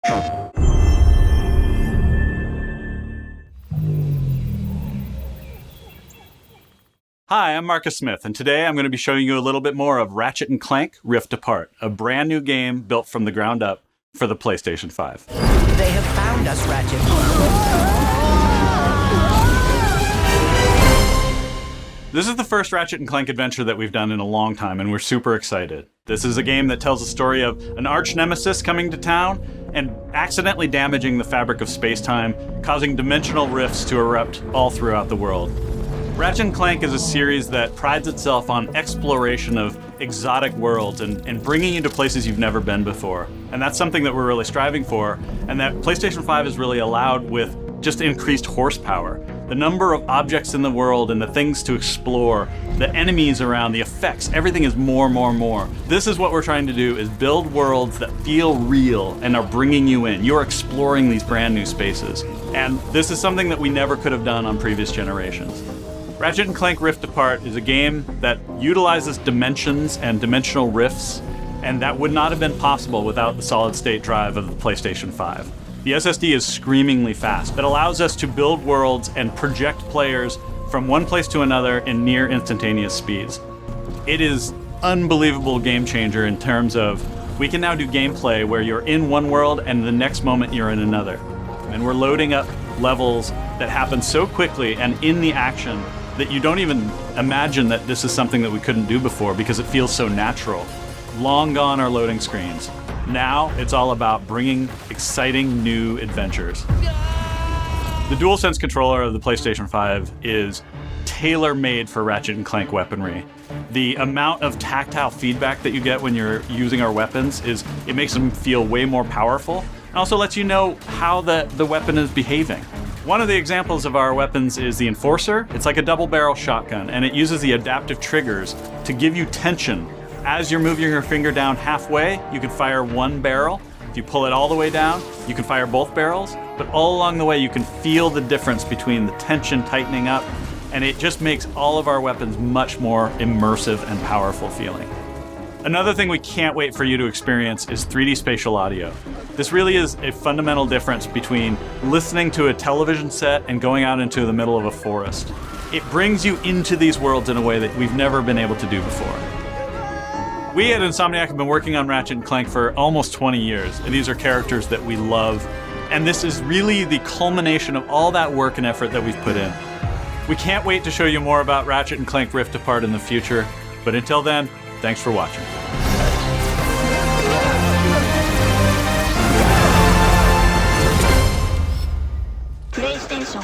Hi, I'm Marcus Smith, and today I'm going to be showing you a little bit more of Ratchet & Clank Rift Apart, a brand new game built from the ground up for the PlayStation 5. They have found us, Ratchet. This is the first Ratchet & Clank adventure that we've done in a long time, and we're super excited. This is a game that tells the story of an arch-nemesis coming to town and accidentally damaging the fabric of space-time, causing dimensional rifts to erupt all throughout the world. Ratchet & Clank is a series that prides itself on exploration of exotic worlds and bringing you to places you've never been before. And that's something that we're really striving for, and that PlayStation 5 is really allowed with just increased horsepower. The number of objects in the world and the things to explore, the enemies around, the effects, everything is more. This is what we're trying to do, is build worlds that feel real and are bringing you in. You're exploring these brand new spaces. And this is something that we never could have done on previous generations. Ratchet & Clank Rift Apart is a game that utilizes dimensions and dimensional rifts, and that would not have been possible without the solid-state drive of the PlayStation 5. The SSD is screamingly fast. It allows us to build worlds and project players from one place to another in near instantaneous speeds. It is unbelievable game changer in terms of we can now do gameplay where you're in one world and the next moment you're in another. And we're loading up levels that happen so quickly and in the action that you don't even imagine that this is something that we couldn't do before because it feels so natural. Long gone are loading screens. Now it's all about bringing exciting new adventures. The DualSense controller of the PlayStation 5 is tailor-made for Ratchet & Clank weaponry. The amount of tactile feedback that you get when you're using our weapons it makes them feel way more powerful, and also lets you know how the weapon is behaving. One of the examples of our weapons is the Enforcer. It's like a double-barrel shotgun, and it uses the adaptive triggers to give you tension. As you're moving your finger down halfway, you can fire one barrel. If you pull it all the way down, you can fire both barrels. But all along the way, you can feel the difference between the tension tightening up, and it just makes all of our weapons much more immersive and powerful feeling. Another thing we can't wait for you to experience is 3D spatial audio. This really is a fundamental difference between listening to a television set and going out into the middle of a forest. It brings you into these worlds in a way that we've never been able to do before. We at Insomniac have been working on Ratchet & Clank for almost 20 years, and these are characters that we love, and this is really the culmination of all that work and effort that we've put in. We can't wait to show you more about Ratchet & Clank Rift Apart in the future, but until then, thanks for watching. PlayStation